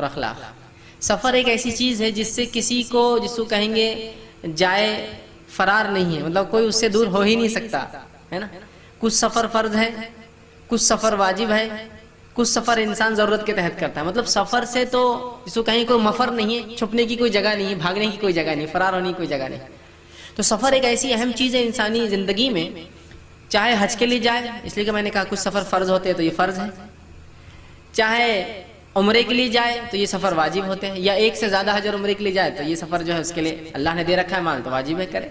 اور اخلاق۔ سفر ایک ایسی چیز ہے جس سے کسی کو، جس کو کہیں گے جائے فرار نہیں ہے، مطلب کوئی اس سے دور ہو ہی نہیں سکتا، ہے نا۔ کچھ سفر فرض ہے، کچھ سفر واجب ہے، کچھ سفر انسان ضرورت کے تحت کرتا ہے۔ مطلب سفر سے تو جس کو کہیں کوئی مفر نہیں ہے، چھپنے کی کوئی جگہ نہیں ہے، بھاگنے کی کوئی جگہ نہیں، فرار ہونے کی کوئی جگہ نہیں۔ تو سفر ایک ایسی اہم چیز ہے انسانی زندگی میں، چاہے حج کے لیے جائے، اس لیے کہ میں نے کہا کچھ سفر فرض ہوتے ہیں تو یہ فرض ہے، چاہے عمرے کے لیے جائے تو یہ سفر واجب ہوتے ہیں، یا ایک سے زیادہ حج اور عمرے کے لیے جائے تو یہ سفر جو ہے اس کے لیے اللہ نے دے رکھا ہے مال تو واجب ہے کرے۔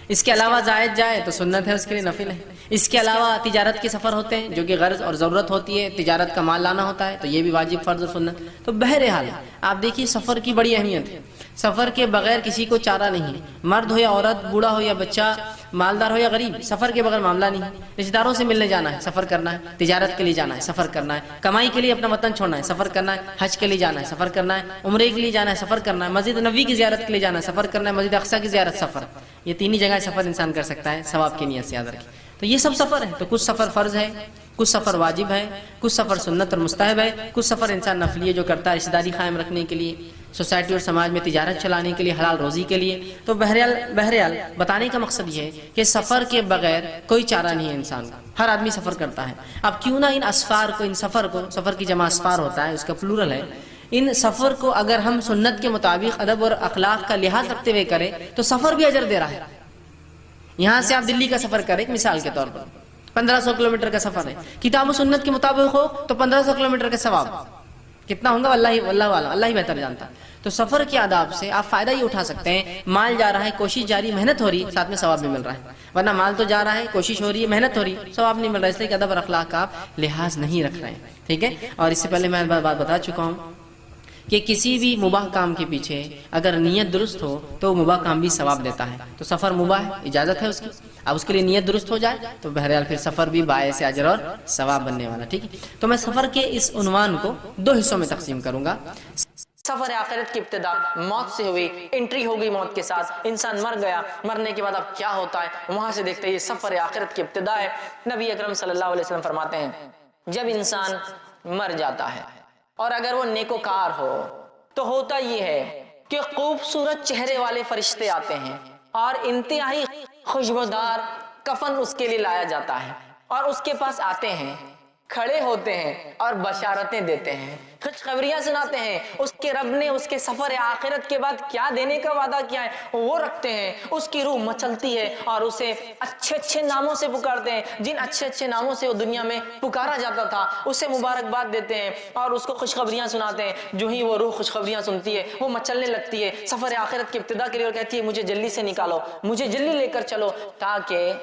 اس کے علاوہ زائد جائے تو سنت ہے، اس کے لیے نفل ہے۔ اس کے علاوہ تجارت کے سفر ہوتے ہیں جو کہ غرض اور ضرورت ہوتی ہے، تجارت کا مال لانا ہوتا ہے تو یہ بھی واجب، فرض اور سنت۔ تو بہرحال آپ دیکھیے سفر کی بڑی اہمیت ہے، سفر کے بغیر کسی کو چارہ نہیں ہے، مرد ہو یا عورت، بوڑھا ہو یا بچہ، مالدار ہو یا غریب، سفر کے بغیر معاملہ نہیں ہے۔ رشتہ داروں سے ملنے جانا ہے، سفر کرنا ہے، تجارت کے لیے جانا ہے، سفر کرنا ہے، کمائی کے لیے اپنا وطن چھوڑنا ہے، سفر کرنا ہے، حج کے لیے جانا ہے، سفر کرنا ہے، عمرے کے لیے جانا ہے، سفر کرنا ہے، مسجد نبوی کی زیارت کے لیے جانا ہے، سفر کرنا ہے، مسجد اقصیٰ کی زیارت، سفر۔ یہ تین ہی جگہ سفر انسان کر سکتا ہے ثواب کی نیت سے، یاد رکھیں۔ تو یہ سب سفر ہے۔ تو کچھ سفر فرض ہے، کچھ سفر واجب ہے، کچھ سفر سنت اور مستحب ہے، کچھ سفر انسان نفلی ہے جو کرتا ہے رشتہ داری قائم رکھنے کے لیے، سوسائٹی اور سماج میں تجارت چلانے کے لیے، حلال روزی کے لیے۔ تو بہرحال بتانے کا مقصد یہ ہے کہ سفر کے بغیر کوئی چارہ نہیں ہے انسان کا، ہر آدمی سفر کرتا ہے۔ اب کیوں نہ ان اسفار کو، ان سفر کو، سفر کی جمع اسفار ہوتا ہے، اس کا پلورل ہے، ان سفر کو اگر ہم سنت کے مطابق ادب اور اخلاق کا لحاظ رکھتے ہوئے کریں تو سفر بھی اجر دے رہا ہے۔ یہاں سے آپ دلی کا سفر کریں ایک مثال کے طور پر، 1500 کلومیٹر کا سفر ہے، کتاب و سنت کے مطابق ہو تو 1500 کلومیٹر کا ثواب کتنا ہوگا اللہ ہی بہتر جانتا۔ تو سفر کے آداب سے آپ فائدہ ہی اٹھا سکتے ہیں، مال جا رہا ہے، کوشش جاری، محنت ہو رہی ہے، ساتھ میں ثواب بھی مل رہا ہے، ورنہ مال تو جا رہا ہے، کوشش ہو رہی ہے، محنت ہو رہی ہے، ثواب نہیں مل رہا، اس لیے کہ ادب اور اخلاق کا آپ لحاظ نہیں رکھ رہے ہیں، ٹھیک ہے۔ اور اس سے پہلے میں بات بتا چکا ہوں کہ کسی بھی مباح کام کے پیچھے اگر نیت درست ہو تو مباح کام بھی ثواب دیتا ہے۔ تو سفر مباح ہے، اجازت ہے اس کی، اب اس کے لیے نیت درست ہو جائے تو بہرحال پھر سفر بھی باعث اجر اور ثواب بننے والا، ٹھیک ہے۔ تو میں سفر کے اس عنوان کو دو حصوں میں تقسیم کروں گا۔ سفر آخرت کی ابتدا موت سے ہوئی، انٹری ہوگی موت کے ساتھ، انسان مر گیا، مرنے کے بعد اب کیا ہوتا ہے وہاں سے دیکھتے ہیں، یہ سفر آخرت کی ابتدا ہے۔ نبی اکرم صلی اللہ علیہ وسلم فرماتے ہیں جب انسان مر جاتا ہے اور اگر وہ نیکوکار ہو تو ہوتا یہ ہے کہ خوبصورت چہرے والے فرشتے آتے ہیں اور انتہائی خوشبودار کفن اس کے لیے لایا جاتا ہے، اور اس کے پاس آتے ہیں، کھڑے ہوتے ہیں اور بشارتیں دیتے ہیں، خوشخبریاں سناتے ہیں، اس کے رب نے اس کے سفر آخرت کے بعد کیا دینے کا وعدہ کیا ہے وہ رکھتے ہیں۔ اس کی روح مچلتی ہے اور اسے اچھے اچھے ناموں سے پکارتے ہیں، جن اچھے اچھے ناموں سے وہ دنیا میں پکارا جاتا تھا اسے مبارکباد دیتے ہیں اور اس کو خوشخبریاں سناتے ہیں۔ جو ہی وہ روح خوشخبریاں سنتی ہے وہ مچلنے لگتی ہے سفر آخرت کی ابتدا کے لیے اور کہتی ہے مجھے جلدی سے نکالو، مجھے جلدی لے کر چلو تاکہ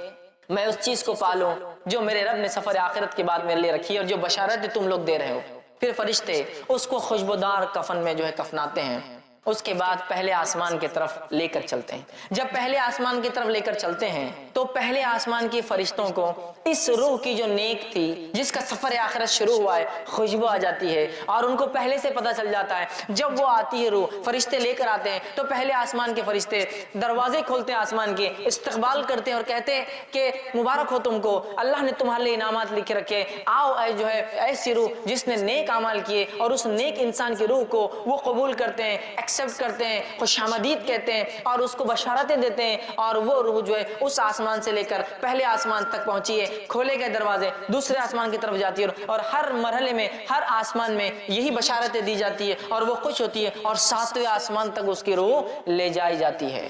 میں اس چیز کو پالوں جو میرے رب نے سفر آخرت کے بعد میرے لیے رکھی ہے اور جو بشارت تم لوگ دے رہے ہو۔ پھر فرشتے اس کو خوشبودار کفن میں جو ہے کفناتے ہیں، اس کے بعد پہلے آسمان کی طرف لے کر چلتے ہیں۔ جب پہلے آسمان کی طرف لے کر چلتے ہیں تو پہلے آسمان کے فرشتوں کو اس روح کی جو نیک تھی جس کا سفر آخرت شروع ہوا ہے خوشبو آ جاتی ہے، اور ان کو پہلے سے پتہ چل جاتا ہے جب وہ آتی ہے روح، فرشتے لے کر آتے ہیں تو پہلے آسمان کے فرشتے دروازے کھولتے ہیں، آسمان کے استقبال کرتے ہیں اور کہتے ہیں کہ مبارک ہو تم کو، اللہ نے تمہارے لیے انعامات لکھ رکھے، آؤ اے جو ہے ایسی روح جس نے نیک اعمال کیے، اور اس نیک انسان کی روح کو وہ قبول کرتے ہیں، ایکسپٹ کرتے ہیں، خوش آمدید کہتے ہیں اور اس کو بشارتیں دیتے ہیں، اور وہ روح جو ہے اس آسمان سے لے کر پہلے آسمان تک پہنچی ہے، کھولے گئے دروازے دوسرے آسمان کی طرف جاتی ہے، اور ہر مرحلے میں ہر آسمان میں یہی بشارتیں دی جاتی ہے اور وہ خوش ہوتی ہے، اور 7ویں آسمان تک اس کی روح لے جائی جاتی ہے،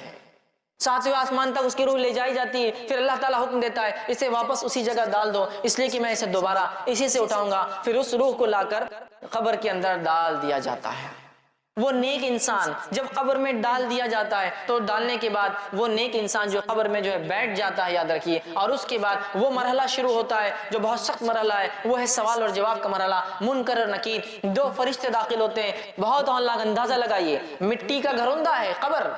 7ویں آسمان تک اس کی روح لے جائی جاتی ہے۔ پھر اللہ تعالیٰ حکم دیتا ہے اسے واپس اسی جگہ ڈال دو، اس لیے کہ میں اسے دوبارہ اسی سے اٹھاؤں گا۔ پھر اس روح کو لا کر قبر کے اندر ڈال دیا جاتا ہے۔ وہ نیک انسان جب قبر میں ڈال دیا جاتا ہے تو ڈالنے کے بعد وہ نیک انسان جو قبر میں جو ہے بیٹھ جاتا ہے، یاد رکھیے، اور اس کے بعد وہ مرحلہ شروع ہوتا ہے جو بہت سخت مرحلہ ہے، وہ ہے سوال اور جواب کا مرحلہ۔ منکر اور نکیر 2 فرشتے داخل ہوتے ہیں۔ بہت اندازہ لگائیے، مٹی کا گھروندہ ہے قبر،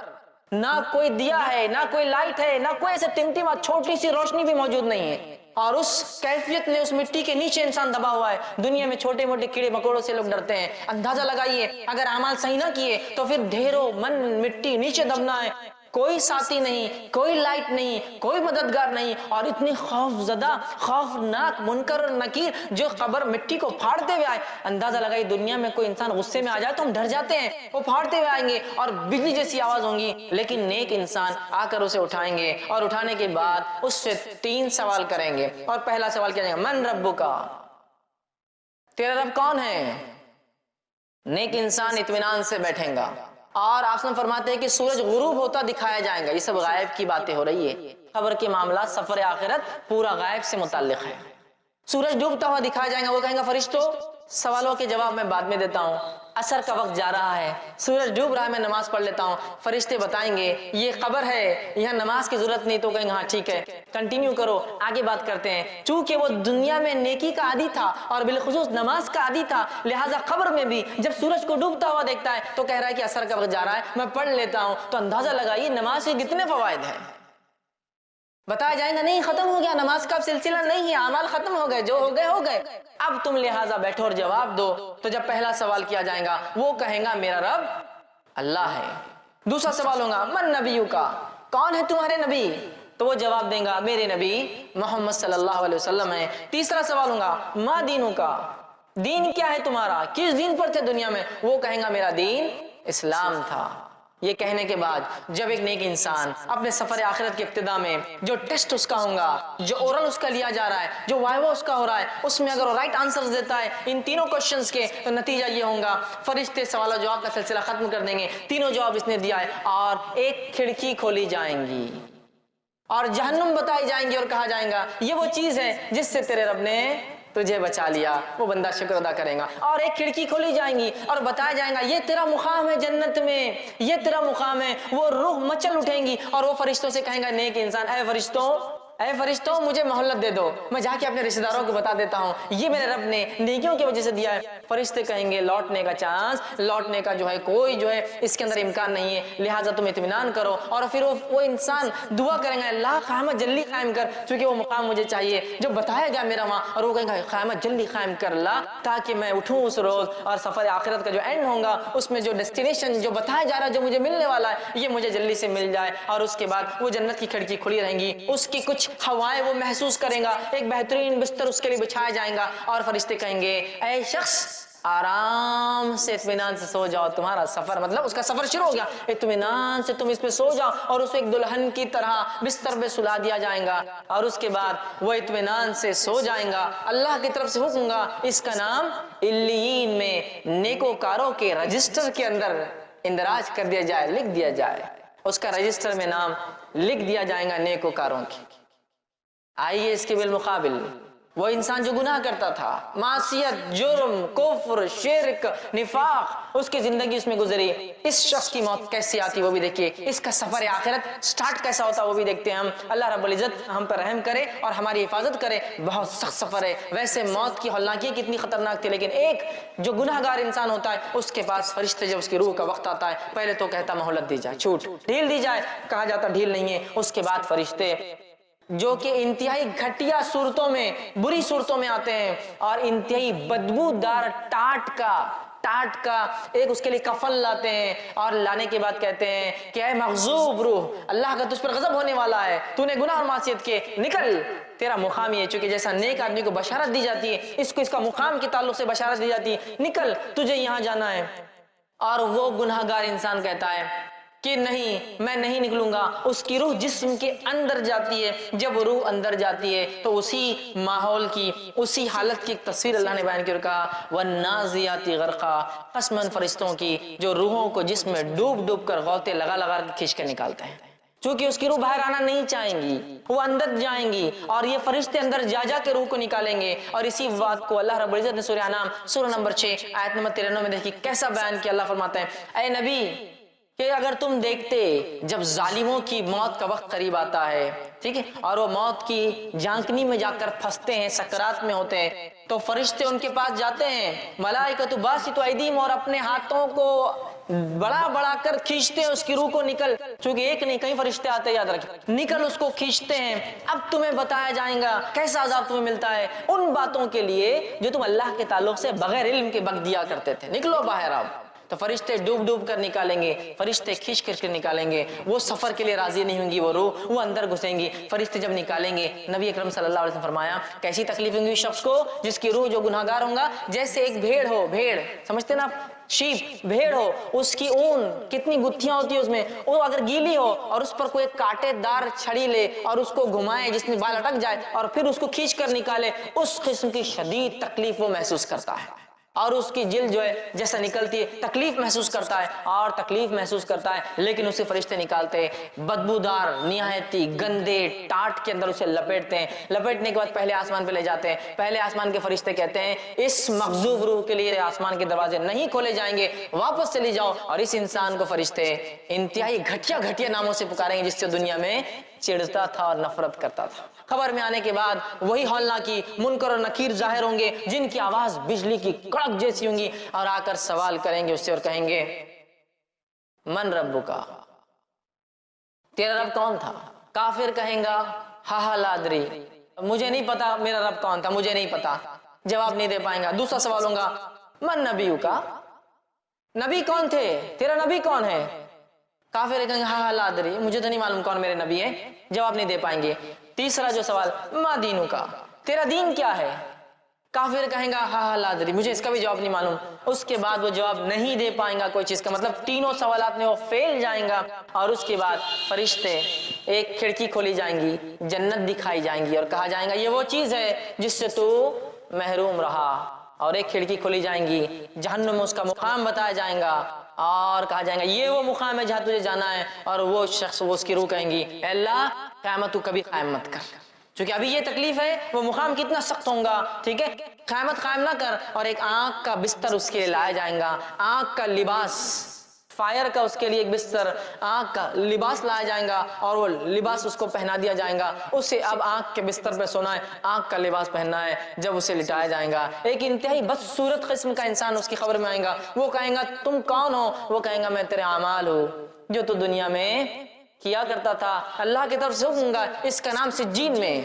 نہ کوئی دیا ہے، نہ کوئی لائٹ ہے، نہ کوئی ایسے ٹمٹما چھوٹی سی روشنی بھی موجود نہیں ہے، اور اس کیفیت میں اس مٹی کے نیچے انسان دبا ہوا ہے۔ دنیا میں چھوٹے موٹے کیڑے مکوڑوں سے لوگ ڈرتے ہیں، اندازہ لگائیے اگر اعمال صحیح نہ کیے تو پھر ڈھیروں من مٹی نیچے دبنا ہے، کوئی ساتھی نہیں، کوئی لائٹ نہیں، کوئی مددگار نہیں، اور اتنی خوف زدہ، خوفناک منکر اور نکیر جو قبر مٹی کو پھاڑتے ہوئے آئے. اندازہ لگائی دنیا میں کوئی انسان غصے میں آ جائے تو ہم ڈر جاتے ہیں، وہ پھاڑتے ہوئے آئیں گے اور بجلی جیسی آواز ہوں گی، لیکن نیک انسان آ کر اسے اٹھائیں گے اور اٹھانے کے بعد اس سے 3 سوال کریں گے. اور پہلا سوال کیا جائے گا؟ من ربک، تیرا رب کون ہے؟ نیک انسان اطمینان سے بیٹھیں گا. اور آپ سے فرماتے ہیں کہ سورج غروب ہوتا دکھایا جائے گا. یہ سب غائب کی باتیں ہو رہی ہے. قبر کے معاملات، سفر آخرت پورا غائب سے متعلق ہے. سورج ڈوبتا ہوا دکھایا جائے گا. وہ کہیں گا فرشتوں سوالوں کے جواب میں بعد میں دیتا ہوں، عصر کا وقت جا رہا ہے، سورج ڈوب رہا ہے، میں نماز پڑھ لیتا ہوں. فرشتے بتائیں گے یہ قبر ہے، یہاں نماز کی ضرورت نہیں. تو کہیں گے ہاں ٹھیک ہے، کنٹینیو کرو، آگے بات کرتے ہیں. چونکہ وہ دنیا میں نیکی کا عادی تھا اور بالخصوص نماز کا عادی تھا، لہٰذا قبر میں بھی جب سورج کو ڈوبتا ہوا دیکھتا ہے تو کہہ رہا ہے کہ عصر کا وقت جا رہا ہے، میں پڑھ لیتا ہوں. تو اندازہ لگائیے نماز کے کتنے فوائد ہیں. بتایا جائے گا نہیں ختم ہو گیا، نماز کا سلسلہ نہیں ہے، اعمال ختم ہو گئے، جو ہو گئے ہو گئے، اب تم لہٰذا بیٹھو اور جواب دو. تو جب پہلا سوال کیا جائے گا وہ کہیں گا میرا رب اللہ ہے. دوسرا سوال ہوگا من نبیوں کا، کون ہے تمہارے نبی؟ تو وہ جواب دیں گا میرے نبی محمد صلی اللہ علیہ وسلم ہے. تیسرا سوال ہوگا ما دینوں کا، دین کیا ہے تمہارا، کس دین پر تھے دنیا میں؟ وہ کہیں گا میرا دین اسلام تھا. یہ کہنے کے بعد جب ایک نیک انسان اپنے سفر آخرت کی ابتدا میں جو ٹیسٹ اس کا ہوگا، جو اورل اس کا لیا جا رہا ہے، جو وائوا اس کا ہو رہا ہے، اس میں اگر وہ رائٹ آنسر دیتا ہے ان تینوں کوشچنز کے تو نتیجہ یہ ہوگا فرشتے سوال و جواب کا سلسلہ ختم کر دیں گے. تینوں جواب اس نے دیا ہے اور ایک کھڑکی کھولی جائیں گی اور جہنم بتائی جائیں گی اور کہا جائے گا یہ وہ چیز ہے جس سے تیرے رب نے تجھے بچا لیا. وہ بندہ شکر ادا کرے گا. اور ایک کھڑکی کھولی جائیں گی اور بتایا جائے گا یہ تیرا مقام ہے جنت میں، یہ تیرا مقام ہے. وہ روح مچل اٹھیں گی اور وہ فرشتوں سے کہیں گا نیک انسان اے فرشتوں مجھے مہلت دے دو، میں جا کے اپنے رشتہ داروں کو بتا دیتا ہوں یہ میرے رب نے نیکیوں کی وجہ سے دیا ہے. فرشتے کہیں گے لوٹنے کا چانس، لوٹنے کا جو ہے کوئی جو ہے اس کے اندر امکان نہیں ہے، لہٰذا تم اطمینان کرو. اور پھر وہ انسان دعا کریں گا اللہ قیامت جلدی قائم کر، چونکہ وہ مقام مجھے چاہیے جو بتایا گیا میرا وہاں. اور وہ کہیں گا قیامت جلدی قائم کر اللہ تاکہ میں اٹھوں اس روز اور سفر آخرت کا جو اینڈ ہوگا اس میں جو ڈیسٹینیشن جو بتایا جا رہا ہے جو مجھے ملنے والا ہے یہ مجھے جلدی سے مل جائے. اور اس کے بعد وہ جنت کی کھڑکی کھلی رہیں گی، اس کی کچھ ہوائیں وہ محسوس کرے گا، ایک بہترین بستر اس کے لیے بچھایا جائے گا. اور فرشتے کہیں گے اے شخص آرام سے اطمینان سے سو جاؤ، تمہارا سفر مطلب اس کا سفر شروع ہو گیا، اطمینان سے تم اس پہ سو جاؤ. اور اسے ایک دلہن کی طرح بستر پہ سلا دیا جائے گا اور اس کے بعد وہ اطمینان سے سو جائیں گا. اللہ کی طرف سے حکم گا اس کا نام علیین میں نیکوکاروں کے رجسٹر کے اندر اندراج کر دیا جائے، لکھ دیا جائے، اس کا رجسٹر میں نام لکھ دیا جائے گا نیکوکاروں کی. آئیے اس کے بالمقابل وہ انسان جو گناہ کرتا تھا، معصیت، جرم، کفر، شرک، نفاق، اس کی زندگی اس میں گزری، اس شخص کی موت کیسی آتی وہ بھی دیکھیے، اس کا سفر آخرت سٹارٹ کیسا ہوتا وہ بھی دیکھتے ہیں ہم. اللہ رب العزت ہم پر رحم کرے اور ہماری حفاظت کرے. بہت سخت سفر ہے. ویسے موت کی ہولناکی کتنی خطرناک تھی، لیکن ایک جو گناہ گار انسان ہوتا ہے اس کے پاس فرشتے جب اس کی روح کا وقت آتا ہے پہلے تو کہتا مہلت دی جائے، چھوٹ ڈھیل دی جائے، کہا جاتا ڈھیل نہیں ہے. اس کے بعد فرشتے جو کہ انتہائی گھٹیا صورتوں میں، بری صورتوں میں آتے ہیں اور انتہائی بدبودار ٹاٹ کا ایک اس کے لیے کفن لاتے ہیں اور لانے کے بعد کہتے ہیں کہ اے مغضوب روح، اللہ کا تجھ پر غضب ہونے والا ہے، تو نے گناہ اور معصیت کے، نکل، تیرا مقام یہ ہے. چونکہ جیسا نیک آدمی کو بشارت دی جاتی ہے اس کو اس کا مقام کے تعلق سے بشارت دی جاتی ہے، نکل تجھے یہاں جانا ہے. اور وہ گناہ گار انسان کہتا ہے کہ نہیں میں نہیں نکلوں گا. اس کی روح جسم کے اندر جاتی ہے. جب روح اندر جاتی ہے تو اسی ماحول کی، اسی حالت کی ایک تصویر اللہ نے بیان کی اور کہا وَالنَّازِعَاتِ غَرْقًا، قسماً فرشتوں کی جو روحوں کو جسم میں ڈوب کر غوطے لگا کے کھینچ کے نکالتے ہیں. چونکہ اس کی روح باہر آنا نہیں چاہیں گی، وہ اندر جائیں گی اور یہ فرشتے اندر جا کے روح کو نکالیں گے. اور اسی بات کو اللہ رب العزت نے سورہ انعام سورہ نمبر 6 آیت نمبر 93 میں دیکھیے کیسا بیان کیا. اللہ فرماتا ہے اے نبی کہ اگر تم دیکھتے جب ظالموں کی موت کا وقت قریب آتا ہے، ٹھیک ہے، اور وہ موت کی جھانکنی میں جا کر پھنستے ہیں، سکرات میں ہوتے ہیں، تو فرشتے ان کے پاس جاتے ہیں، ملائکۃ باسطوا ایدیہم، اور اپنے ہاتھوں کو بڑا کر کھینچتے ہیں اس کی روح کو. نکل، چونکہ ایک نہیں کئی فرشتے آتے، یاد رکھیں، نکل اس کو کھینچتے ہیں. اب تمہیں بتایا جائے گا کیسا عذاب تمہیں ملتا ہے ان باتوں کے لیے جو تم اللہ کے تعلق سے بغیر علم کے بک دیا کرتے تھے. نکلو باہر. اب تو فرشتے ڈوب ڈوب کر نکالیں گے, فرشتے کھینچ کھینچ کر نکالیں گے. وہ سفر کے لیے راضی نہیں ہوں گی وہ روح, وہ اندر گھسیں گی. فرشتے جب نکالیں گے, نبی اکرم صلی اللہ علیہ وسلم فرمایا کیسی تکلیف ہوں گی شخص کو جس کی روح جو گناہگار ہوگا, جیسے ایک بھیڑ ہو, بھیڑ سمجھتے نا آپ, شیپ بھیڑ ہو, اس کی اون کتنی گتھیاں ہوتی ہے اس میں, وہ اگر گیلی ہو اور اس پر کوئی کانٹے دار چھڑی لے اور اس کو گھمائے جس میں بال اٹک جائے اور پھر اس کو کھینچ کر نکالے, اس قسم کی شدید تکلیف وہ محسوس کرتا ہے. اور اس کی جلد جو ہے جیسا نکلتی ہے تکلیف محسوس کرتا ہے اور تکلیف محسوس کرتا ہے, لیکن اسے فرشتے نکالتے بدبودار نہایتی گندے ٹاٹ کے اندر اسے لپیٹتے ہیں. لپیٹنے کے بعد پہلے آسمان پہ لے جاتے ہیں. پہلے آسمان کے فرشتے کہتے ہیں اس مغضوب روح کے لیے آسمان کے دروازے نہیں کھولے جائیں گے, واپس چلی جاؤ. اور اس انسان کو فرشتے انتہائی گھٹیا گھٹیا ناموں سے پکاریں گے جس سے دنیا میں چڑھتا تھا اور نفرت کرتا تھا. خبر میں آنے کے بعد وہی ہولناکی منکر اور نکیر ظاہر ہوں گے جن کی آواز بجلی کی کڑک جیسی ہوں گی, اور آ کر سوال کریں گے اس سے اور کہیں گے من ربکا, تیرا رب کون تھا؟ کافر کہیں گا ہا لا ادری, مجھے نہیں پتا میرا رب کون تھا, مجھے نہیں پتا, جواب نہیں دے پائیں گا. دوسرا سوال ہوگا من نبیکا, نبی کون تھے, تیرا نبی کون ہے؟ کافر کہیں گے ہا لا ادری, مجھے تو نہیں معلوم کون میرے نبی ہے, جواب نہیں دے پائیں گے. تیسرا جو سوال ما دینو کا, تیرا دین کیا ہے؟ کافر کہیں گا ہا لا ادری, مجھے اس کا بھی جواب نہیں معلوم. اس کے بعد وہ جواب نہیں دے پائیں گا کوئی چیز کا, مطلب تینوں سوالات میں وہ فیل جائیں گا. اور اس کے بعد فرشتے ایک کھڑکی کھولی جائیں گی, جنت دکھائی جائیں گی اور کہا جائیں گا یہ وہ چیز ہے جس سے تو محروم رہا. اور ایک کھڑکی کھولی جائیں گی, جہنم میں اس کا مقام بتایا جائیں گا اور کہا جائیں گا یہ وہ مقام ہے جہاں تجھے جانا ہے. اور وہ شخص, وہ اس کی روح کہیں گی اے اللہ قیامت تو کبھی قائم مت کر, چونکہ ابھی یہ تکلیف ہے, وہ مقام کتنا سخت ہوگا, ٹھیک ہے, قیامت قائم نہ کر. اور ایک آنکھ کا بستر اس کے لیے لایا جائیں گا, آنکھ کا لباس, فائر کا اس کے لیے ایک بستر, آنکھ کا لباس لایا جائیں گا اور وہ لباس اس کو پہنا دیا جائیں گا. اسے اب آنکھ کے بستر پہ سونا ہے, آنکھ کا لباس پہننا ہے. جب اسے لٹایا جائیں گا, ایک انتہائی بدصورت قسم کا انسان اس کی خبر میں آئے گا. وہ کہیں گا تم کون ہو؟ وہ کہیں گا میں تیرے اعمال ہوں جو تو دنیا میں کیا کرتا تھا, اللہ کی طرف سے حکم گا اس کا نام سجین میں,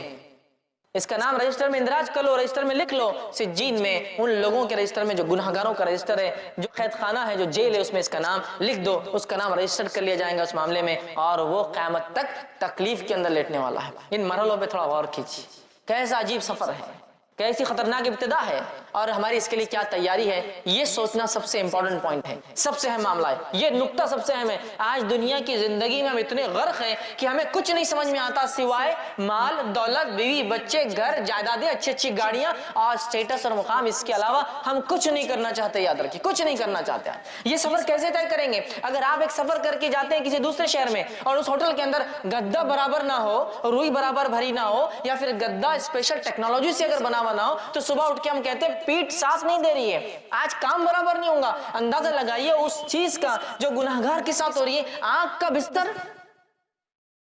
اس کا نام رجسٹر میں اندراج کر لو, رجسٹر میں لکھ لو. سجین میں ان لوگوں کے رجسٹر میں جو گناہگاروں کا رجسٹر ہے, جو قید خانہ ہے, جو جیل ہے, اس میں اس کا نام لکھ دو, اس کا نام رجسٹر کر لیا جائے گا اس معاملے میں. اور وہ قیامت تک تکلیف کے اندر لیٹنے والا ہے. ان مرحلوں پہ تھوڑا غور کیجیے, کیسا عجیب سفر ہے, کیسی خطرناک ابتدا ہے, اور ہماری اس کے لیے کیا تیاری ہے, یہ سوچنا سب سے امپورٹنٹ پوائنٹ ہے, سب سے اہم معاملہ ہے. یہ نقطہ سب سے اہم ہے. آج دنیا کی زندگی میں ہم اتنے غرق ہیں کہ ہمیں کچھ نہیں سمجھ میں آتا سوائے مال دولت, بیوی بچے, گھر جائیدادیں, اچھی اچھی گاڑیاں اور اسٹیٹس اور مقام. اس کے علاوہ ہم کچھ نہیں کرنا چاہتے. یاد رکھیے کچھ نہیں کرنا چاہتے. یہ سفر کیسے طے کریں گے؟ اگر آپ ایک سفر کر کے جاتے ہیں کسی دوسرے شہر میں اور اس ہوٹل کے اندر گدا برابر نہ ہو, روئی برابر بھری نہ ہو, یا پھر گدا اسپیشل ٹیکنالوجی سے اگر بنا ہوا نہ ہو, تو صبح اٹھ کے ہم کہتے ہیں پیٹ ساتھ نہیں دے رہی ہے, آج کام برابر نہیں ہوگا. اندازہ لگائیے اس چیز کا جو گناہگار کے ساتھ ہو رہی ہے. آنکھ کا بستر,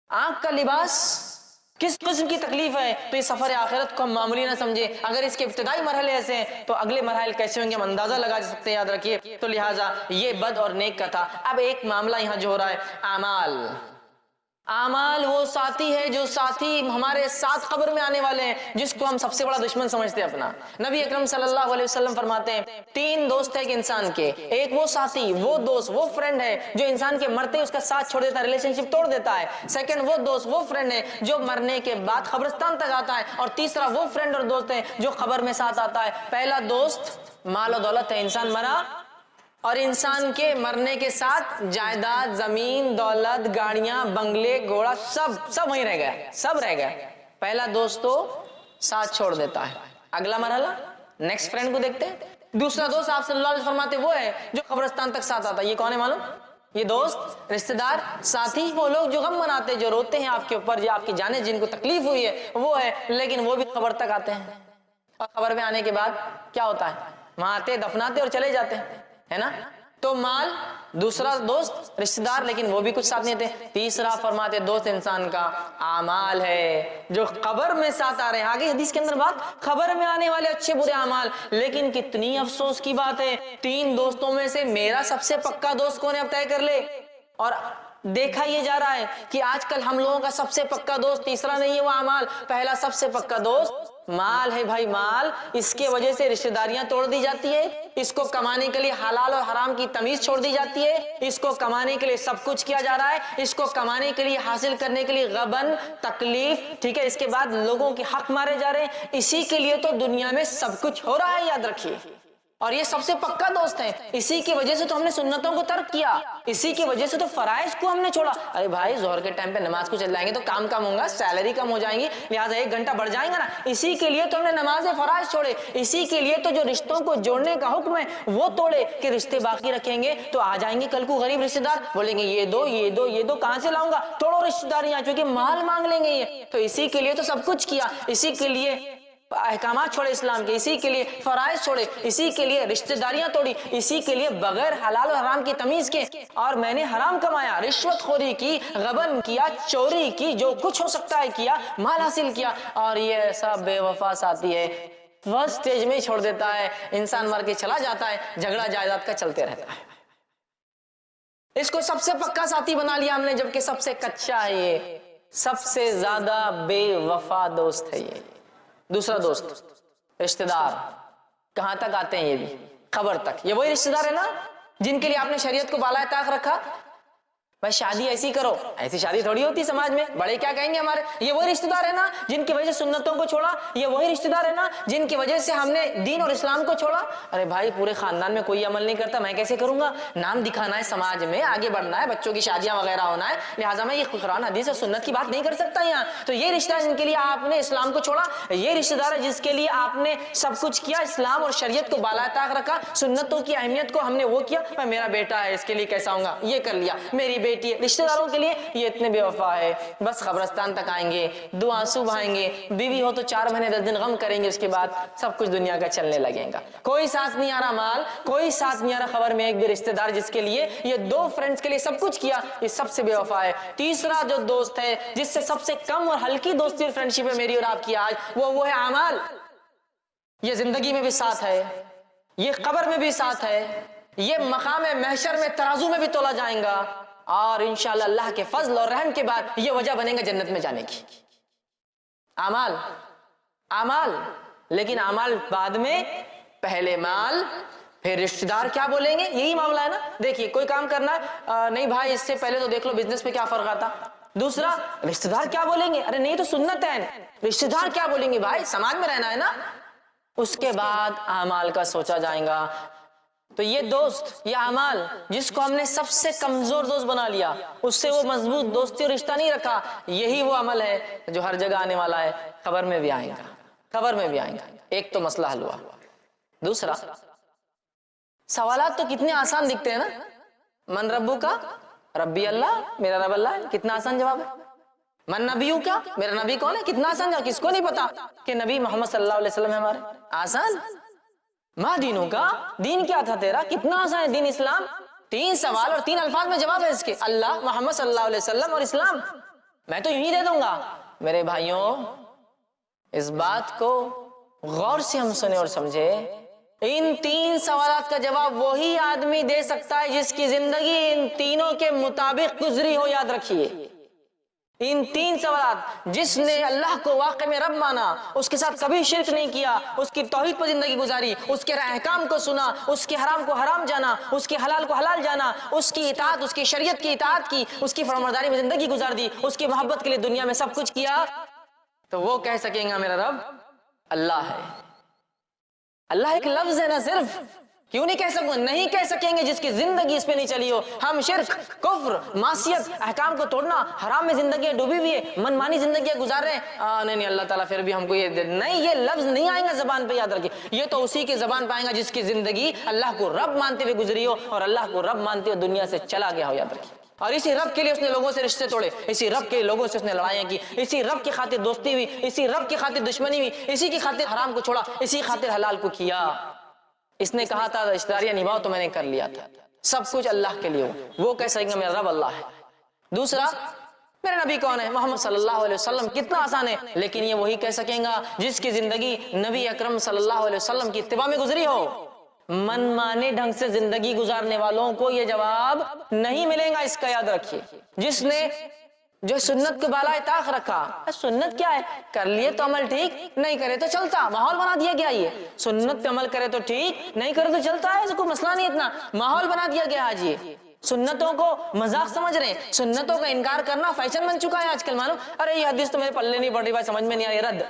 آنکھ کا لباس, کس قسم کی تکلیف ہے. تو یہ سفر آخرت کو ہم معمولی نہ سمجھے. اگر اس کے ابتدائی مرحلے ایسے ہیں تو اگلے مراحل کیسے ہوں گے ہم اندازہ لگا سکتے ہیں. یاد رکھیے. تو لہٰذا یہ بد اور نیک کا تھا. اب ایک معاملہ یہاں جو ہو رہا ہے, اعمال. اعمال وہ ساتھی ہے جو ساتھی ہمارے ساتھ قبر میں آنے والے ہیں, جس کو ہم سب سے بڑا دشمن سمجھتے ہیں اپنا. نبی اکرم صلی اللہ علیہ وسلم فرماتے ہیں تین دوست ہے ایک انسان کے, ایک وہ ساتھی, وہ دوست, وہ فرینڈ ہے جو انسان کے مرتے اس کا ساتھ چھوڑ دیتا ہے, ریلیشن شپ توڑ دیتا ہے. سیکنڈ وہ دوست, وہ فرینڈ ہے جو مرنے کے بعد قبرستان تک آتا ہے. اور تیسرا وہ فرینڈ اور دوست ہے جو قبر میں ساتھ آتا ہے. پہلا دوست مال و دولت ہے, انسان مرا اور انسان کے مرنے کے ساتھ جائیداد, زمین, دولت, گاڑیاں, بنگلے, گھوڑا, سب وہیں رہ گیا, سب رہ گیا. پہلا دوست تو ساتھ چھوڑ دیتا ہے. اگلا مرحلہ نیکسٹ فرینڈ کو دیکھتے ہیں. دوسرا دوست آپ صلی اللہ علیہ وسلم فرماتے وہ ہے جو قبرستان تک ساتھ آتا ہے. یہ کون ہے معلوم؟ یہ دوست, رشتہ دار, ساتھی, وہ لوگ جو غم مناتے, جو روتے ہیں آپ کے اوپر, جو آپ کی جانیں جن کو تکلیف ہوئی ہے وہ ہے, لیکن وہ بھی قبر تک آتے ہیں. اور قبر میں آنے کے بعد کیا ہوتا ہے, وہاں آتے, دفناتے اور چلے جاتے ہیں, ہے نا. تو مال, دوسرا دوست رشتہ دار, لیکن وہ بھی کچھ ساتھ نہیں دیتے. تیسرا فرماتے دوست انسان کا اعمال ہے جو قبر میں ساتھ آ رہے ہیں. آگے حدیث کے اندر بات قبر میں آنے والے اچھے برے اعمال. لیکن کتنی افسوس کی بات ہے, تین دوستوں میں سے میرا سب سے پکا دوست کون ہے اب طے کر لے. اور دیکھا یہ جا رہا ہے کہ آج کل ہم لوگوں کا سب سے پکا دوست تیسرا نہیں ہے وہ اعمال, پہلا سب سے پکا دوست مال ہے بھائی مال، اس کے وجہ سے رشتہ داریاں توڑ دی جاتی ہے، اس کو کمانے کے لیے حلال اور حرام کی تمیز چھوڑ دی جاتی ہے، اس کو کمانے کے لیے سب کچھ کیا جا رہا ہے، اس کو کمانے کے لیے حاصل کرنے کے لیے غبن تکلیف، ٹھیک ہے، اس کے بعد لوگوں کے حق مارے جا رہے ہیں، اسی کے لیے تو دنیا میں سب کچھ ہو رہا ہے، یاد رکھیے۔ اور یہ سب سے پکا دوست ہے، اسی کی وجہ سے تو ہم نے سنتوں کو ترک کیا، اسی کی وجہ سے تو فرائض کو ہم نے چھوڑا۔ ارے بھائی ظہر کے ٹائم پہ نماز کو چل جائیں گے تو کام کم ہوگا، سیلری کم ہو جائیں گی، لہٰذا 1 گھنٹہ بڑھ جائیں گا نا، اسی کے لیے تو ہم نے نماز فرائض چھوڑے، اسی کے لیے تو جو رشتوں کو جوڑنے کا حکم ہے وہ توڑے کہ رشتے باقی رکھیں گے تو آ جائیں گے کل کو غریب رشتے دار، بولیں گے یہ دو یہ دو یہ دو، کہاں سے لاؤں گا، توڑو رشتے داریاں، چونکہ مال مانگ لیں گے یہ، تو اسی کے لیے تو سب کچھ کیا، اسی کے لیے احکامات چھوڑے اسلام کے، اسی کے لیے فرائض چھوڑے، اسی کے لیے رشتہ داریاں توڑی، اسی کے لیے بغیر حلال و حرام کی تمیز کے، اور میں نے حرام کمایا، رشوت خوری کی، غبن کیا، چوری کی، جو کچھ ہو سکتا ہے کیا، مال حاصل کیا، اور یہ ایسا بے وفا ساتھی ہے فرسٹ سٹیج میں چھوڑ دیتا ہے، انسان مر کے چلا جاتا ہے، جھگڑا جائیداد کا چلتے رہتا ہے۔ اس کو سب سے پکا ساتھی بنا لیا ہم نے، جبکہ سب سے کچا ہے، یہ سب سے زیادہ بے وفا دوست ہے یہ۔ دوسرا دوست رشتہ دار، کہاں تک آتے ہیں یہ بھی، قبر تک۔ یہ وہی رشتہ دار ہے نا جن کے لیے آپ نے شریعت کو بالائے طاق رکھا، بھائی شادی ایسی کرو، ایسی شادی تھوڑی ہوتی سماج میں، بڑے کیا کہیں گے ہمارے، یہ وہی رشتہ دار ہے نا جن کی وجہ سے سنتوں کو چھوڑا، یہ وہی رشتہ دار ہے نا جن کی وجہ سے ہم نے دین اور اسلام کو چھوڑا۔ ارے بھائی پورے خاندان میں کوئی عمل نہیں کرتا، میں کیسے کروں گا، نام دکھانا ہے سماج میں، آگے بڑھنا ہے، بچوں کی شادیاں وغیرہ ہونا ہے، لہٰذا میں یہ قرآن حدیث اور سنت کی بات نہیں کر سکتا یہاں۔ تو یہ رشتہ جن کے لیے آپ نے اسلام کو چھوڑا، یہ رشتہ دار ہے جس کے لیے آپ نے سب کچھ کیا، اسلام اور شریعت کو بالائے طاق رکھا، سنتوں کی اہمیت کو ہم نے وہ کیا، میں میرا بیٹا ہے اس کے لیے کیسا ہوں گا، یہ کر لیا، میری بیٹی ہے، رشتہ داروں کے لیے یہ اتنے بے وفا ہے، بس قبرستان تک آئیں گے، 2 آنسو بہائیں گے، بیوی ہو تو 4 مہینے 10 دن غم کریں گے، اس کے بعد سب کچھ دنیا کا چلنے لگے گا، کوئی ساتھ نہیں آ رہا مال، کوئی ساتھ نہیں آ رہا خبر میں، ایک بھی رشتہ دار جس کے لیے یہ 2 فرینڈز کے لیے سب کچھ کیا، یہ سب سے بے وفا ہے۔ تیسرا جو دوست ہے جس سے سب سے کم اور ہلکی دوستی اور فرینڈشپ ہے میری اور آپ کی آج، وہ ہے اعمال۔ یہ زندگی میں بھی ساتھ ہے، یہ قبر میں بھی ساتھ ہے، یہ مقام محشر میں ترازو میں بھی تولا جائیں گا، اور انشاءاللہ اللہ کے فضل اور رحم کے بعد یہ وجہ بنے گا جنت میں جانے کی۔ اعمال، اعمال، لیکن اعمال بعد میں، پہلے مال، پھر رشتہ دار کیا بولیں گے، یہی معاملہ ہے نا۔ دیکھیے کوئی کام کرنا ہے، نہیں بھائی اس سے پہلے تو دیکھ لو بزنس میں کیا فرق آتا، دوسرا رشتہ دار کیا بولیں گے، ارے نہیں تو سنت ہے، رشتہ دار کیا بولیں گے، بھائی سماج میں رہنا ہے نا، اس کے بعد اعمال کا سوچا جائے گا۔ تو یہ دوست، یہ اعمال جس کو ہم نے سب سے کمزور دوست بنا لیا، اس سے وہ مضبوط دوستی اور رشتہ نہیں رکھا، یہی وہ عمل ہے جو ہر جگہ آنے والا ہے، قبر میں بھی آئے گا، قبر میں بھی آئے گا۔ ایک تو مسئلہ حل ہوا، دوسرا سوالات تو کتنے آسان دکھتے ہیں نا، من ربو کا، ربی اللہ، میرا رب اللہ ہے، کتنا آسان جواب ہے۔ من نبیو کا، میرا نبی کون ہے، کتنا آسان جواب، کس کو نہیں پتا کہ نبی محمد صلی اللہ علیہ وسلم ہے ہمارے، آسان۔ ماں دینوں کا، دین کیا تھا تیرا، کتنا آسان ہے دین اسلام، 3 سوال اور 3 الفاظ میں جواب ہے اس کے، اللہ، محمد صلی اللہ علیہ وسلم اور اسلام، میں تو یوں ہی دے دوں گا۔ میرے بھائیوں اس بات کو غور سے ہم سنیں اور سمجھے، ان 3 سوالات کا جواب وہی آدمی دے سکتا ہے جس کی زندگی ان تینوں کے مطابق گزری ہو، یاد رکھیے۔ ان 3 سوالات، جس نے اللہ کو واقع میں رب مانا، اس کے ساتھ کبھی شرک نہیں کیا، اس کی توحید پر زندگی گزاری، اس کے احکام کو سنا، اس کے حرام کو حرام جانا، اس کے حلال کو حلال جانا، اس کی اطاعت، اس کی شریعت کی اطاعت کی، اس کی فرمانبرداری میں زندگی گزار دی، اس کی محبت کے لیے دنیا میں سب کچھ کیا، تو وہ کہہ سکیں گا میرا رب اللہ ہے۔ اللہ ایک لفظ ہے نا صرف، کیوں نہیں کہہ سکوں، نہیں کہہ سکیں گے جس کی زندگی اس پہ نہیں چلی ہو۔ ہم شرک، کفر، معصیت، احکام کو توڑنا، حرام میں زندگیاں ڈوبی ہوئی ہے، من مانی زندگیاں گزار رہے ہیں، نہیں اللہ تعالیٰ پھر بھی ہم کو یہ نہیں، یہ لفظ نہیں آئیں گا زبان پہ، یاد رکھیے، یہ تو اسی کی زبان پہ آئیں گا جس کی زندگی اللہ کو رب مانتے ہوئے گزری ہو، اور اللہ کو رب مانتے ہوئے دنیا سے چلا گیا ہو، یاد رکھیے۔ اور اسی رب کے لیے اس نے لوگوں سے رشتے توڑے، اسی رب کے لوگوں سے اس نے لڑائیاں کی، اسی رب کی خاطر دوستی ہوئی، اسی رب کی خاطر دشمنی ہوئی، اسی کی خاطر حرام کو چھوڑا، اسی خاطر حلال کو کیا۔ اس نے کہا تھا رشتہ داریاں نبھاؤ تو میں نے کر لیا تھا، سب کچھ اللہ کے لیے ہو، وہ کہہ سکیں گے میرا رب اللہ ہے۔ دوسرا میرا نبی کون ہے، محمد صلی اللہ علیہ وسلم، کتنا آسان ہے، لیکن یہ وہی کہہ سکیں گا جس کی زندگی نبی اکرم صلی اللہ علیہ وسلم کی اتباع میں گزری ہو۔ من مانے ڈھنگ سے زندگی گزارنے والوں کو یہ جواب نہیں ملے گا، اس کا یاد رکھیے۔ جس نے جو سنت کو بالائے طاق رکھا. سنت کیا ہے؟ کر لیے تو عمل ٹھیک، نہیں کرے تو چلتا. ماحول بنا دیا گیا. یہ سنت پہ عمل کرے تو ٹھیک، نہیں کرے تو چلتا ہے، ایسا کوئی مسئلہ نہیں. اتنا ماحول بنا دیا گیا آج. یہ سنتوں کو مذاق سمجھ رہے ہیں. سنتوں کا انکار کرنا فیشن بن چکا ہے آج کل. معلوم، ارے یہ حدیث تو میرے پلے نہیں پڑ رہی بھائی، سمجھ میں نہیں آ رہی، رد.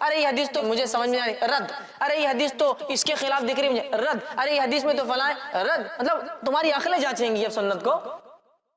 ارے یہ حدیث تو مجھے سمجھ میں نہیں آ رہی، رد. ارے یہ حدیث تو اس کے خلاف دکھ رہی مجھے، رد. ارے یہ حدیث میں تو فلاں ہے، رد. مطلب تمہاری عقلیں جانچیں گی اب سنت کو.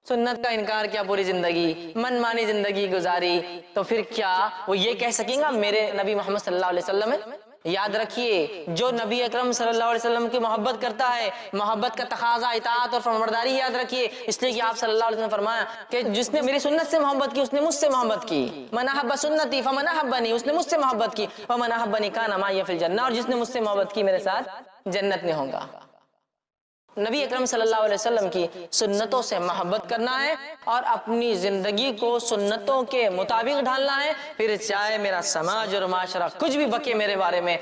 سنت کا انکار کیا پوری زندگی، من مانی زندگی گزاری، تو پھر کیا وہ یہ کہہ سکیں گا میرے نبی محمد صلی اللہ علیہ وسلم ہے؟ یاد رکھیے، جو نبی اکرم صلی اللہ علیہ وسلم کی محبت کرتا ہے، محبت کا تقاضا اطاعت اور فرمانبرداری یاد رکھیے. اس لیے کہ آپ صلی اللہ علیہ وسلم نے فرمایا کہ جس نے میری سنت سے محبت کی اس نے مجھ سے محبت کی. من احب سنتی فمن احبنی، اس نے مجھ سے محبت کی. ومن احبنی کان معی فی الجنہ، اور جس نے مجھ سے محبت کی میرے ساتھ جنت میں ہوگا. نبی اکرم صلی اللہ علیہ وسلم کی سنتوں سے محبت کرنا ہے اور اپنی زندگی کو سنتوں کے مطابق ڈھالنا ہے. پھر چاہے میرا سماج اور معاشرہ کچھ بھی بکے میرے بارے میں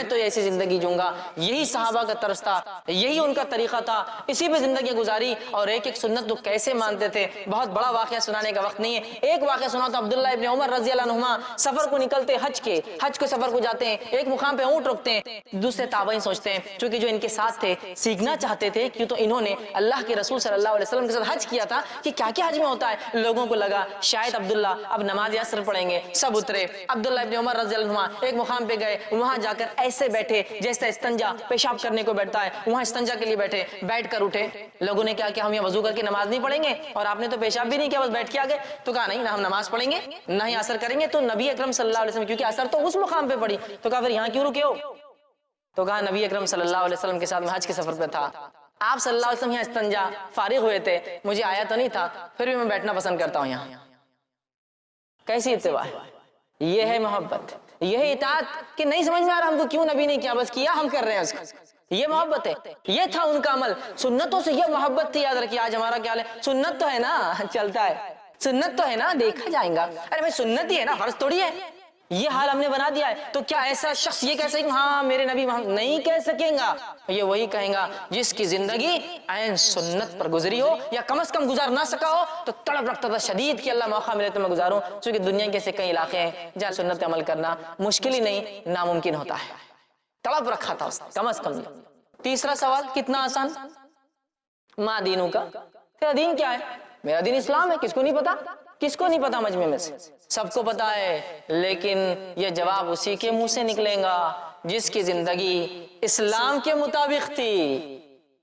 تو ایسی زندگی جوں گا. یہی صحابہ کا طرز تھا، یہی ان کا طریقہ تھا، اسی پہ زندگی گزاری. اور ایک ایک سنت تو کیسے مانتے تھے. بہت بڑا واقعہ سنانے کا وقت نہیں ہے. ایک واقعہ سنا تو عبداللہ ابن عمر رضی اللہ عنہما سفر کو نکلتے حج کو سفر کو جاتے ہیں. ایک مقام پہ اونٹ روکتے ہیں. دوسرے تابعین سوچتے ہیں چونکہ جو ان کے ساتھ تھے سیکھنا چاہتے تھے، کیوں تو انہوں نے اللہ کے رسول صلی اللہ علیہ وسلم کے ساتھ حج کیا تھا کہ کیا کیا حج میں ہوتا ہے. لوگوں کو لگا شاید عبداللہ اب نماز عصر پڑھیں گے. سب اترے. عبداللہ ابن عمر رضی اللہ عنہ ایک مقام پہ گئے. وہاں جا کر ایسے بیٹھے جیسے استنجا پیشاب کرنے کو بیٹھتا ہے، وہاں استنجا کے لیے بیٹھے. بیٹھ کر اٹھے. لوگوں نے کیا ہم یہ وضو کر کے نماز نہیں پڑھیں گے؟ اور آپ نے تو پیشاب بھی نہیں کیا، بس بیٹھ کے آ گئے. تو کہا نہیں، نہ ہم نماز پڑھیں گے نہ ہی عصر کریں گے. تو نبی اکرم صلی اللہ علیہ وسلم، کیونکہ عصر تو اس مقام پہ پڑھی، تو کہا پھر یہاں کیوں رکے ہو؟ تو کہا نبی اکرم صلی اللہ علیہ وسلم کے ساتھ میں حج کے سفر پہ تھا. آپ صلی اللہ علیہ وسلم یہاں استنجا فارغ ہوئے تھے، مجھے آیا تو نہیں تھا، پھر بھی میں بیٹھنا پسند کرتا ہوں یہاں. کیسی اتباع ہے؟ یہ ہے محبت، یہ ہے اطاعت. کہ نہیں سمجھ میں آ رہا ہم کو کیوں نبی نے کیا، بس کیا ہم کر رہے ہیں اس کا. یہ محبت ہے، یہ تھا ان کا عمل. سنتوں سے یہ محبت تھی. یاد رکھیے آج ہمارا کیا ہے، سنت تو ہے نا، چلتا ہے، سنت تو ہے نا، دیکھا جائے گا. ارے بھائی سنت ہی ہے نا، فرض تھوڑی ہے. یہ حال ہم نے بنا دیا ہے. تو کیا ایسا شخص یہ کہہ سکے ہاں میرے نبی محمد؟ نہیں کہہ سکیں گا. یہ وہی کہیں گا جس کی زندگی عین سنت پر گزری ہو، یا کم از کم گزار نہ سکا ہو تو تڑپ رکھتا تھا شدید کہ اللہ موقع ملے تو میں گزاروں. چونکہ دنیا کے ایسے کئی علاقے ہیں جہاں سنت عمل کرنا مشکل ہی نہیں ناممکن ہوتا ہے. تڑپ رکھا تھا اس نے کم از کم. تیسرا سوال کتنا آسان، ما دینوں کا، تیرا دین کیا ہے؟ میرا دین اسلام ہے. کس کو نہیں پتا؟ کس کو نہیں پتا مجمع میں سے؟ سب کو پتا ہے. لیکن یہ جواب اسی کے منہ سے نکلے گا جس کی زندگی اسلام کے مطابق تھی،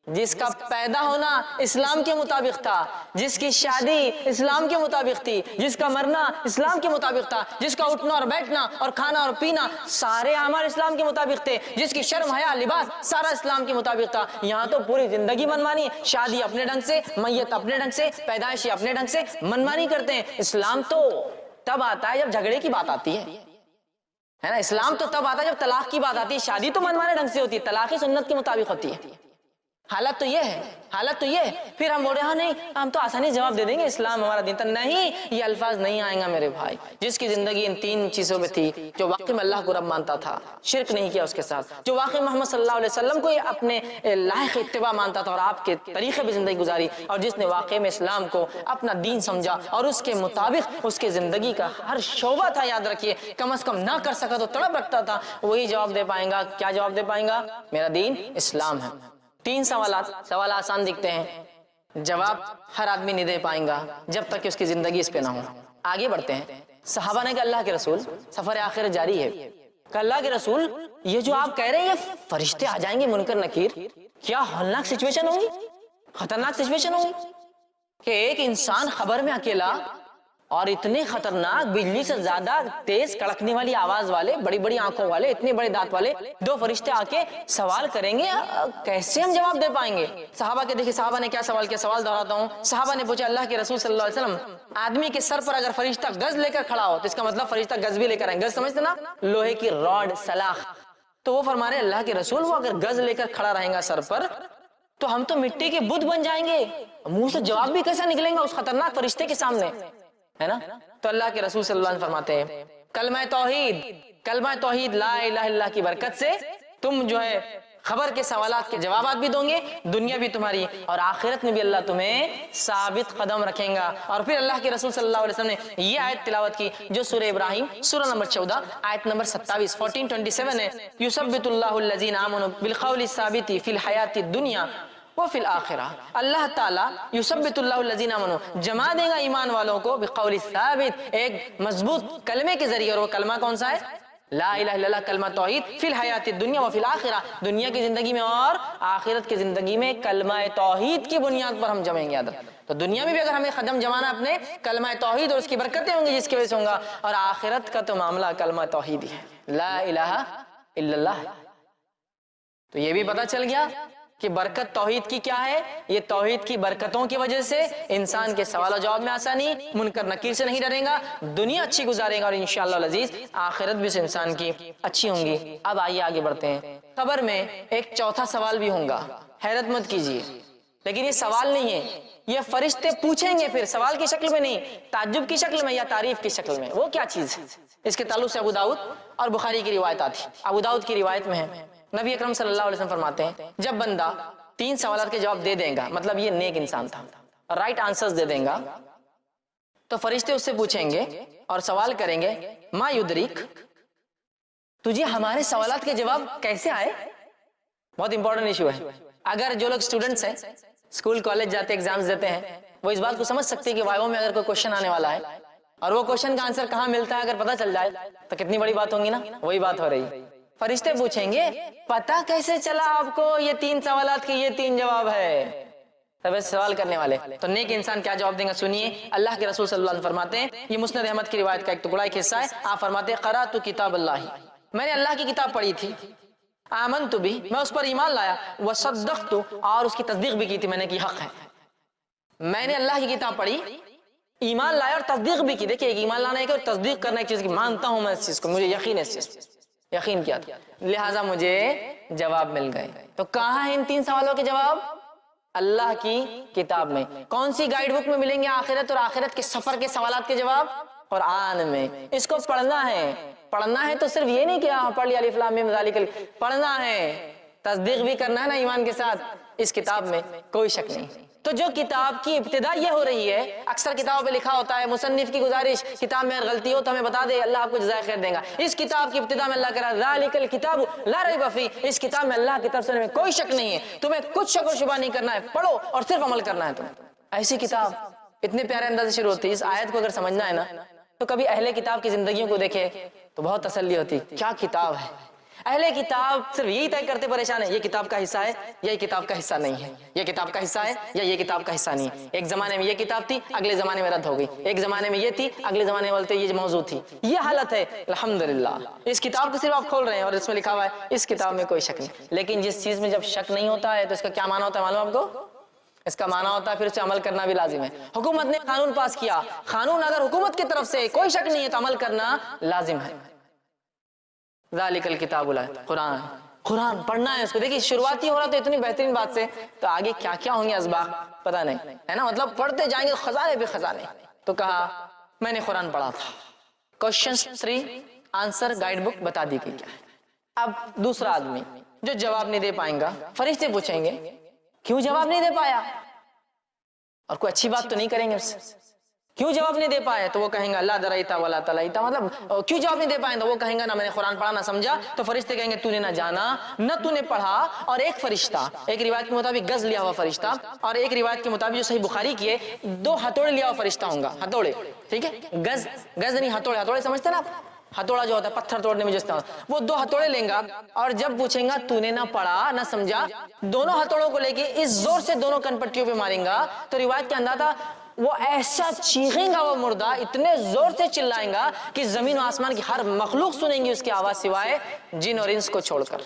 جس کا پیدا ہونا اسلام کے مطابق تھا، جس کی شادی اسلام کے مطابق تھی، جس کا مرنا اسلام کے مطابق تھا، جس کا اٹھنا اور بیٹھنا اور کھانا اور پینا سارے اعمال اسلام کے مطابق تھے، جس کی شرم حیا لباس سارا اسلام کے مطابق تھا. یہاں تو پوری زندگی منمانی، شادی اپنے ڈھنگ سے، میت اپنے ڈھنگ سے، پیدائشی اپنے ڈھنگ سے منمانی کرتے ہیں. اسلام تو تب آتا ہے جب جھگڑے کی بات آتی ہے نا. اسلام تو تب آتا ہے جب طلاق کی بات آتی ہے. شادی تو منمانے ڈھنگ سے ہوتی ہے، طلاق ہی سنت کے مطابق ہوتی ہے. حالت تو یہ ہے، حالت تو یہ ہے. پھر ہم بول رہے ہاں نہیں ہم تو آسانی جواب دے دیں گے اسلام ہمارا دین تھا. نہیں، یہ الفاظ نہیں آئیں گا میرے بھائی. جس کی زندگی ان تین چیزوں میں تھی، جو واقعی میں اللہ کو رب مانتا تھا، شرک نہیں کیا اس کے ساتھ، جو واقعی محمد صلی اللہ علیہ وسلم کو اپنے لائق اتباع مانتا تھا اور آپ کے طریقے پہ زندگی گزاری، اور جس نے واقعی میں اسلام کو اپنا دین سمجھا اور اس کے مطابق اس کے زندگی کا ہر شعبہ تھا. یاد رکھیے کم از کم نہ کر سکا تو تڑپ رکھتا تھا، وہی جواب دے پائیں گا. کیا جواب دے پائیں گا؟ میرا دین اسلام ہے. تین سوال آسان دکھتے ہیں، جواب ہر آدمی نہیں دے پائیں گا جب تک کہ اس کی زندگی اس پہ نہ ہو. آگے بڑھتے ہیں. صحابہ نے کہا اللہ کے رسول، سفر آخر جاری ہے، کہ اللہ کے رسول یہ جو آپ کہہ رہے ہیں یہ فرشتے آ جائیں گے منکر نکیر، کیا ہولناک سچویشن ہوگی، خطرناک سچویشن ہوگی کہ ایک انسان خبر میں اکیلا اور اتنے خطرناک بجلی سے زیادہ تیز کڑکنے والی آواز والے، بڑی بڑی آنکھوں والے، اتنے بڑے دانت والے دو فرشتے آ کے سوال کریں گے، کیسے ہم جواب دے پائیں گے؟ صحابہ کے دیکھیں صحابہ نے کیا سوال کیا، سوال دہراتا ہوں. صحابہ نے پوچھا اللہ کے رسول صلی اللہ علیہ وسلم، آدمی کے سر پر اگر فرشتہ گز لے کر کھڑا ہو تو اس کا مطلب فرشتہ گز بھی لے کر آئیں. گز سمجھتے نا، لوہے کی راڈ سلاخ. تو وہ فرما رہے اللہ کے رسول وہ اگر گز لے کر کھڑا رہیں گا سر پر تو ہم تو مٹی کے بت بن جائیں گے. منہ سے جواب بھی کیسا نکلیں گا اس خطرناک فرشتے کے سامنے، ہے نا؟ تو اللہ کے رسول صلی اللہ علیہ وسلم فرماتے ہیں کلمہ توحید لا الہ الا اللہ کی برکت سے تم جو ہے خبر کے سوالات کے جوابات بھی دوں گے، دنیا بھی تمہاری اور آخرت میں بھی اللہ تمہیں ثابت قدم رکھیں گا۔ اور پھر اللہ کے رسول صلی اللہ علیہ وسلم نے یہ آیت تلاوت کی جو سورہ ابراہیم سورہ نمبر 14 آیت نمبر 27 1427 ہے، یثبت اللہ الذین آمنوا بالقول الثابت فی الحیات الدنیا وفی الآخرہ۔ اللہ تعالیٰ یثبت اللہ الذین آمنوا جما دے گا ایمان والوں کو بقول ثابت، ایک مضبوط کلمے کے ذریعے، اور وہ کلمہ کون سا ہے؟ لا الہ الا اللہ، کلمہ توحید، فی الحیات الدنیا وفی الآخرہ، دنیا کی زندگی میں اور آخرت کی زندگی میں کلمہ توحید کی بنیاد پر ہم جمیں گے عدد۔ تو دنیا میں بھی اگر ہمیں قدم جمانا اپنے کلمہ توحید اور اس کی برکتیں ہوں گی جس کی وجہ سے ہوں گا، اور آخرت کا تو معاملہ کلمہ توحید ہی ہے، لا الہ الا اللہ۔ تو یہ بھی پتہ چل گیا کہ برکت توحید کی کیا ہے، یہ توحید کی برکتوں کی وجہ سے انسان کے سوال و جواب میں آسانی، منکر نکیر سے نہیں ڈرے گا، دنیا اچھی گزارے گا، اور انشاءاللہ العزیز آخرت بھی اس انسان کی اچھی ہوں گی۔ اب آئیے آگے بڑھتے ہیں۔ قبر میں ایک چوتھا سوال بھی ہوگا، حیرت مت کیجیے، لیکن یہ سوال نہیں ہے، یہ فرشتے پوچھیں گے، پھر سوال کی شکل میں نہیں، تعجب کی شکل میں یا تعریف کی شکل میں۔ وہ کیا چیز ہے؟ اس کے تعلق سے ابو داؤد اور بخاری کی روایت آتی۔ ابو داؤد کی روایت میں ہے، نبی اکرم صلی اللہ علیہ وسلم فرماتے ہیں جب بندہ 3 سوالات کے جواب دے دے گا، مطلب یہ نیک انسان تھا، رائٹ آنسرز دے دے گا، تو فرشتے اس سے پوچھیں گے اور سوال کریں گے ما یدریک، تجھے ہمارے سوالات کے جواب کیسے آئے؟ بہت امپورٹنٹ ایشو ہے۔ اگر جو لوگ اسٹوڈنٹس ہیں، اسکول کالج جاتے ایگزامز دیتے ہیں، وہ اس بات کو سمجھ سکتے ہیں کہ وائیو میں اگر کوئی کوشچن آنے والا ہے اور وہ کوشچن کا آنسر کہاں ملتا ہے اگر پتہ چل جائے تو کتنی بڑی بات ہوں گی نا، وہی بات ہو رہی۔ فرشتے پوچھیں گے پتہ کیسے چلا آپ کو یہ 3 سوالات کے یہ 3 جواب ہے؟ تب سوال کرنے والے تو نیک انسان کیا جواب دیں گا سنیے۔ اللہ کے رسول صلی اللہ علیہ وسلم فرماتے ہیں، یہ مسند احمد کی روایت کا ایک ٹکڑا ایک حصہ ہے، آپ فرماتے ہیں قرأت کتاب اللہ، میں نے اللہ کی کتاب پڑھی تھی، آمنت بھی، میں اس پر ایمان لایا، وصدقت، اور اس کی تصدیق بھی کی تھی میں نے کہ حق ہے۔ میں نے اللہ کی کتاب پڑھی، ایمان لایا اور تصدیق بھی کی۔ دیکھیں ایک ایمان لانا ہے کہ اور تصدیق کرنا ایک چیز کی، مانتا ہوں میں اس چیز کو، مجھے یقین ہے اس چیز پر، یقین کیا تھا، لہٰذا مجھے جواب مل گئے۔ تو کہاں ہیں ان 3 سوالوں کے جواب؟ اللہ کی کتاب میں۔ کون سی گائیڈ بک میں ملیں گے آخرت اور آخرت کے سفر کے سوالات کے جواب؟ قرآن میں۔ اس کو پڑھنا ہے، پڑھنا ہے تو صرف یہ نہیں کہ پڑھ لیا الف لام میم ذالک، پڑھنا ہے، تصدیق بھی کرنا ہے نا ایمان کے ساتھ۔ اس کتاب میں کوئی شک نہیں۔ تو جو کتاب کی ابتدا یہ ہو رہی ہے، اکثر کتابوں پہ لکھا ہوتا ہے مصنف کی گزارش، کتاب میں اگر غلطی ہو تو ہمیں بتا دے، اللہ آپ کو جزائے خیر دے گا۔ اس کتاب کی ابتدا میں اللہ کہہ رہا ہے ذالک الکتاب لا ریب فیہ، اس کتاب میں اللہ کی طرف سے کوئی شک نہیں ہے، تمہیں کچھ شک و شبہ نہیں کرنا ہے، پڑھو اور صرف عمل کرنا ہے تمہیں۔ ایسی کتاب اتنے پیارے انداز سے شروع ہوتی ہے۔ اس آیت کو اگر سمجھنا ہے نا تو کبھی اہل کتاب کی زندگیوں کو دیکھے تو بہت تسلی ہوتی، کیا کتاب ہے۔ اہل کتاب صرف یہی طے کرتے پریشان ہے، یہ کتاب کا حصہ ہے یا یہ کتاب کا حصہ نہیں ہے، یہ کتاب کا حصہ ہے یا یہ کتاب کا حصہ نہیں ہے۔ ایک زمانے میں یہ کتاب تھی، اگلے زمانے میں رد ہو گئی، ایک زمانے میں یہ تھی، اگلے زمانے میں بولتے یہ موضوع تھی۔ یہ حالت ہے الحمدللہ۔ اس کتاب کو صرف آپ کھول رہے ہیں اور اس میں لکھا ہوا ہے اس کتاب میں کوئی شک نہیں، لیکن جس چیز میں جب شک نہیں ہوتا ہے تو اس کا کیا معنی ہوتا ہے معلوم آپ کو؟ اس کا معنی ہوتا ہے پھر اسے عمل کرنا بھی لازم ہے۔ حکومت نے قانون پاس کیا، قانون اگر حکومت کی طرف سے کوئی شک نہیں ہے تو عمل کرنا لازم ہے۔ ذالک الکتاب لا، قرآن پڑھنا ہے اس کو۔ دیکھیے شروعاتی ہو رہا تو اتنی بہترین بات سے، تو آگے کیا کیا ہوں گے اسباق پتہ نہیں ہے نا، مطلب پڑھتے جائیں گے خزانے پہ خزانے۔ تو کہا میں نے قرآن پڑھا تھا، کوشچن 3 آنسر گائیڈ بک بتا دی گئی کیا ہے۔ اب دوسرا آدمی جو جواب نہیں دے پائیں گا، فرشتے پوچھیں گے کیوں جواب نہیں دے پایا، اور کوئی اچھی بات تو نہیں کریں گے اس سے، کیوں جواب نہیں دے پایا؟ تو وہ کہیں گا لا دریتا ولا تلیتا، مطلب کیوں جواب نہیں دے پائے؟ تو وہ کہیں گا نہ میں نے قرآن پڑھا نہ سمجھا۔ تو فرشتے کہیں گے تو نے نہ جانا نہ تو نے پڑھا، اور ایک فرشتہ، ایک روایت کے مطابق گز لیا ہوا فرشتہ، اور ایک روایت کے مطابق جو صحیح بخاری کی ہے 2 ہتھوڑے لیا ہوا فرشتہ ہوں گا، ہتھوڑے، ٹھیک ہے، گز نہیں ہتھوڑے، ہتھوڑے سمجھتے نا آپ، ہتھوڑا جو ہوتا ہے پتھر توڑنے میں جو استعمال، وہ 2 ہتھوڑے لیں گا، اور جب پوچھیں گا تو نے نہ پڑھا نہ سمجھا، دونوں ہتھوڑوں کو لے کے اس زور سے دونوں کنپٹیوں پہ ماریں گا تو روایت کے اندازہ وہ ایسا چیخیں گا، وہ مردہ اتنے زور سے چلائیں گا کہ زمین و آسمان کی ہر مخلوق سنیں گی اس کی آواز سوائے جن اور انس کو چھوڑ کر،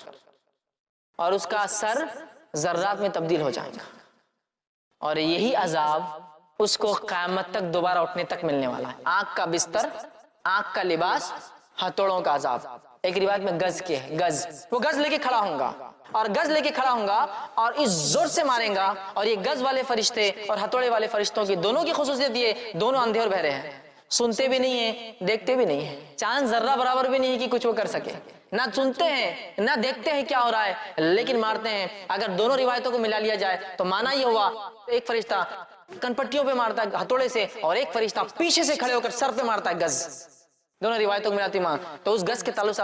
اور اس کا سر ذرات میں تبدیل ہو جائے گا، اور یہی عذاب اس کو قیامت تک دوبارہ اٹھنے تک ملنے والا ہے۔ آنکھ کا بستر، آنکھ کا لباس، ہتھوڑوں کا عذاب۔ ایک روایت میں گز کے ہے، گز، وہ گز لے کے کھڑا ہوں گا، اور گز لے کے کھڑا ہوں گا اور اس زور سے ماریں گا، اور یہ گز والے فرشتے اور ہتھوڑے والے فرشتوں کی دونوں کی خصوصیت یہ دونوں اندھے اور بہرے ہیں، سنتے بھی نہیں ہیں دیکھتے بھی نہیں ہیں, چاند ذرہ برابر بھی نہیں ہے کہ کچھ وہ کر سکے, نہ سنتے ہیں نہ دیکھتے ہیں کیا ہو رہا ہے لیکن مارتے ہیں. اگر دونوں روایتوں کو ملا لیا جائے تو مانا یہ ہوا ایک فرشتہ کنپٹیوں پہ مارتا ہے ہتھوڑے سے اور ایک فرشتہ پیچھے سے کھڑے ہو کر سر پہ مارتا ہے گز, دونوں روایتوں کو ملاتی مان تو اس گز کے تعلق سے